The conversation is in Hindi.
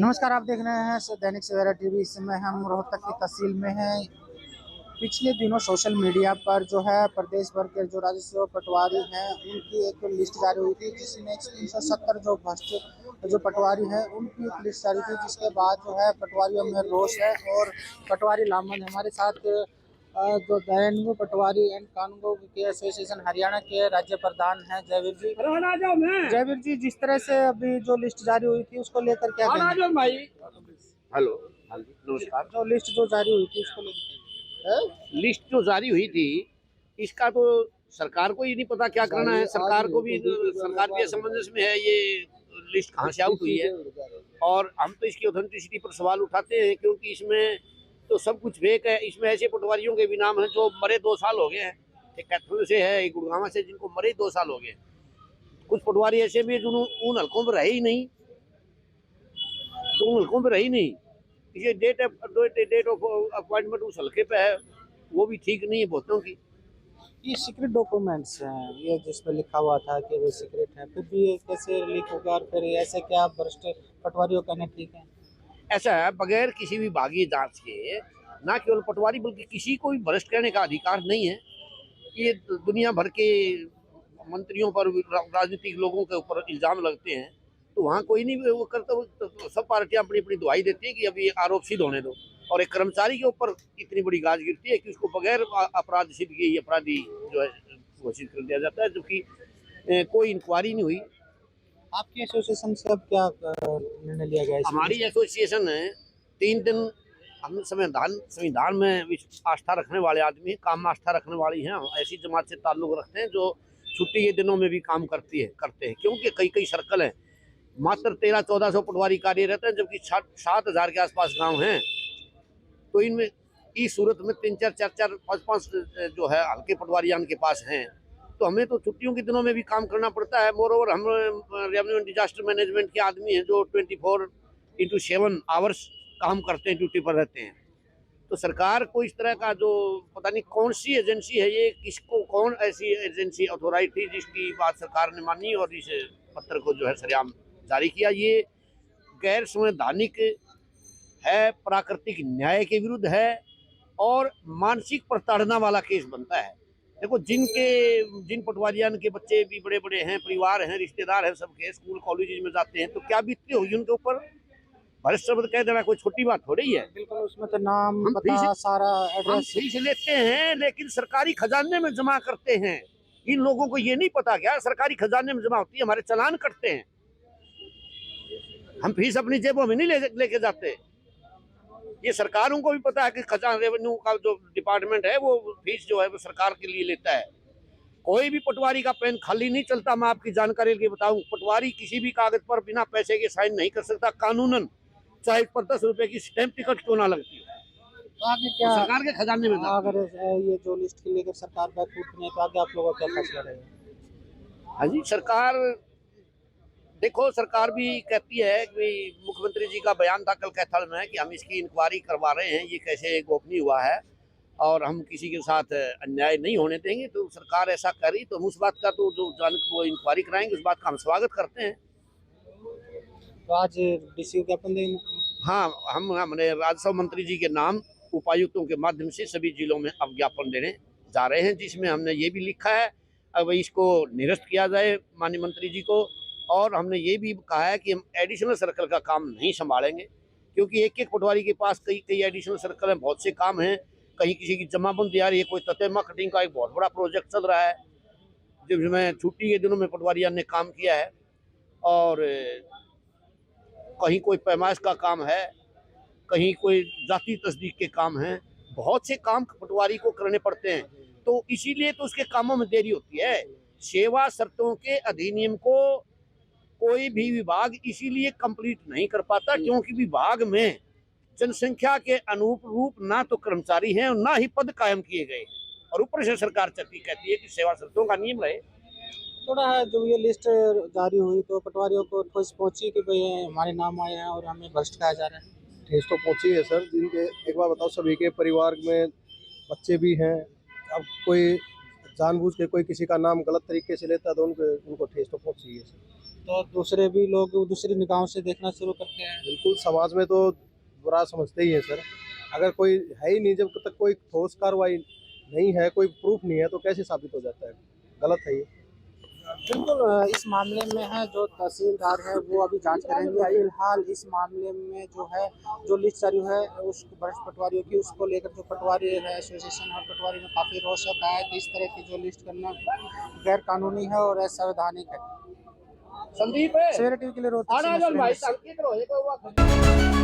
नमस्कार, आप देख रहे हैं दैनिक सवेरा टीवी। इस समय हम रोहतक की तहसील में हैं। पिछले दिनों सोशल मीडिया पर जो है प्रदेश भर के जो राजस्व पटवारी हैं उनकी एक लिस्ट जारी हुई थी, जिसमें 370 जो भ्रष्ट जो पटवारी हैं उनकी एक लिस्ट जारी थी, जिसके बाद जो है पटवारियों में रोष है और पटवारी लामबंद। हमारे साथ जो दैनिक पटवारी एंड कानूनगो के एसोसिएशन हरियाणा के राज्य प्रधान हैं जयवीर जी। जयवीर जी, जिस तरह से अभी जो लिस्ट जारी हुई थी उसको लेकर क्या कहेंगे? भाई हेलो। हाँ जी, नमस्कार। जो लिस्ट जो जारी हुई थी उसको लेकर लिस्ट जो जारी हुई थी इसका तो सरकार को ही नहीं पता क्या करना है। सरकार को भी, सरकार भी असमंजस में है ये लिस्ट कहाँ से आउट हुई है। और हम तो इसकी ऑथेंटिसिटी पर सवाल उठाते हैं, क्योंकि इसमें तो सब कुछ फेक है। इसमें ऐसे पटवारियों के भी नाम हैं जो मरे 2 साल हो गए हैं। एक कैथल से है, एक गुड़गांव से, जिनको मरे 2 साल हो गए। कुछ पटवारी ऐसे भी जो उन हल्कों में रहे ही नहीं, तो उन हल्कों में रहे ही नहीं। ये डेट ऑफ अपॉइंटमेंट उस हल्के पे है, वो भी ठीक नहीं है बहुतों की। ये सीक्रेट डॉक्यूमेंट्स हैं, ये जिसमें लिखा हुआ था कि वो सीक्रेट है, फिर भी ये कैसे लीक होगा? और फिर ऐसे क्या भ्रष्ट पटवारियों कहना ठीक है? ऐसा है, बगैर किसी विभागीय जांच के न केवल पटवारी बल्कि किसी को भी भ्रष्ट करने का अधिकार नहीं है। ये दुनिया भर के मंत्रियों पर, राजनीतिक लोगों के ऊपर इल्जाम लगते हैं, तो वहाँ कोई नहीं वो करता। तो सब पार्टियां अपनी अपनी दुहाई देती है कि अभी आरोप सिद्ध होने दो, और एक कर्मचारी के ऊपर इतनी बड़ी गाज गिरती है कि उसको बगैर अपराध सिद्ध किए अपराधी जो है घोषित कर दिया जाता है, जो कि कोई इंक्वायरी नहीं हुई। आपकी एसोसिएशन से अब क्या निर्णय लिया गया? हमारी एसोसिएशन है 3 दिन, हम संविधान में आस्था रखने वाले आदमी, काम में आस्था रखने वाली हैं। ऐसी जमात से ताल्लुक रखते हैं जो छुट्टी के दिनों में भी काम करते हैं, क्योंकि कई कई सर्कल हैं। मात्र 1300-1400 पटवारी कार्यरत हैं, जबकि 7,000 के आसपास गांव हैं। तो इनमें इस सूरत में 3-4, 4-4, 5-5 जो है हल्के पटवारी के पास हैं। तो हमें तो छुट्टियों के दिनों में भी काम करना पड़ता है। मोर ओवर हम रेवेन्यू एंड डिजास्टर मैनेजमेंट के आदमी हैं जो 24x7 आवर्स काम करते हैं, ड्यूटी पर रहते हैं। तो सरकार को इस तरह का जो पता नहीं कौन सी एजेंसी है ये, किसको कौन ऐसी एजेंसी अथॉरिटी जिसकी बात सरकार ने मानी और इस पत्र को जो है सरेआम जारी किया, ये गैर संवैधानिक है, प्राकृतिक न्याय के विरुद्ध है और मानसिक प्रताड़ना वाला केस बनता है। देखो, जिन पटवारियान के बच्चे भी बड़े बड़े हैं, परिवार हैं, रिश्तेदार हैं, सबके स्कूल कॉलेज में जाते हैं, तो क्या बीतती होगी उनके ऊपर। भ्रष्ट शब्द कह देना कोई छोटी बात थोड़ी है। बिल्कुल, उसमें तो नाम पता सारा हम एड्रेस। फीस लेते हैं लेकिन सरकारी खजाने में जमा करते हैं। इन लोगों को ये नहीं पता क्या सरकारी खजाने में जमा होती है, हमारे चालान कटते हैं। हम फीस अपनी जेबों में नहीं लेके जाते। ये सरकारों को भी पता है कि खजाना रेवेन्यू का जो डिपार्टमेंट है वो फीस जो है वो सरकार के लिए लेता है। कोई भी पटवारी का पेन खाली नहीं चलता। मैं आपकी जानकारी के लिए बताऊं, पटवारी किसी भी कागज पर बिना पैसे के साइन नहीं कर सकता कानूनन, चाहे पर 10 रुपए की स्टैंप टिकट क्यों ना लगती हो। तो आगे क्या, सरकार के खजाने में अगर ये जो लिस्ट के लेकर सरकार बैकफुट में है, तो आगे आप लोगों का क्या फैसला रहेगा? हाँ जी, सरकार देखो, सरकार भी कहती है कि मुख्यमंत्री जी का बयान था कल कैथल में कि हम इसकी इंक्वायरी करवा रहे हैं, ये कैसे गोपनीय हुआ है और हम किसी के साथ अन्याय नहीं होने देंगे। तो सरकार ऐसा करी तो हम उस बात का तो जो वो इंक्वायरी कराएंगे उस बात का हम स्वागत करते हैं। तो आज डीसी ज्ञापन देंगे? हाँ, हमने राजस्व मंत्री जी के नाम उपायुक्तों के माध्यम से सभी जिलों में अब ज्ञापन देने जा रहे हैं, जिसमें हमने ये भी लिखा है अब इसको निरस्त किया जाए माननीय मंत्री जी को। और हमने ये भी कहा है कि हम एडिशनल सर्कल का काम नहीं संभालेंगे, क्योंकि एक एक पटवारी के पास कई कई एडिशनल सर्कल हैं, बहुत से काम हैं। कहीं किसी की जमाबंदी आ रही है, कोई ततेमा कटिंग का एक बहुत बड़ा प्रोजेक्ट चल रहा है जिसमें छुट्टी के दिनों में पटवारियों ने काम किया है, और कहीं कोई पैमाइश का काम है, कहीं कोई जाति तस्दीक के काम हैं। बहुत से काम पटवारी को करने पड़ते हैं, तो इसीलिए तो उसके कामों में देरी होती है। सेवा शर्तों के अधिनियम को कोई भी विभाग इसीलिए कंप्लीट नहीं कर पाता क्योंकि विभाग में जनसंख्या के रूप ना तो कर्मचारी हैं और ना ही पद कायम किए गए, और ऊपर से सरकार कहती है कि सेवा शर्तों का नियम रहे। थोड़ा है, जब ये लिस्ट जारी हुई तो पटवारियों को ठोस पहुंची कि भाई हमारे नाम आए हैं और हमें भ्रष्ट कहा जा रहा है? ठेस तो पहुंची है सर। जिनके, एक बार बताओ, सभी के परिवार में बच्चे भी हैं। अब कोई जानबूझ के कोई किसी का नाम गलत तरीके से लेता है तो उनको ठेस तो पहुंची है सर। तो दूसरे भी लोग दूसरी निगाहों से देखना शुरू करते हैं। बिल्कुल, समाज में तो बुरा समझते ही है सर। अगर कोई है ही नहीं, जब तक कोई ठोस कार्रवाई नहीं है, कोई प्रूफ नहीं है, तो कैसे साबित हो जाता है? गलत है ये। बिल्कुल इस मामले में है जो तहसीलदार है वो अभी जांच करेंगे। फिलहाल इस मामले में जो है जो लिस्ट जारी है उस भ्रष्ट पटवारियों की, उसको लेकर जो पटवारी है एसोसिएशन और पटवारी में काफ़ी रोष है कि इस तरह की जो लिस्ट करना गैर कानूनी है और असंवैधानिक है। संदीप सवेरा टीवी के लिए रोहतक से मैं भाई सुरेंद्र सिंह। संकेत रहो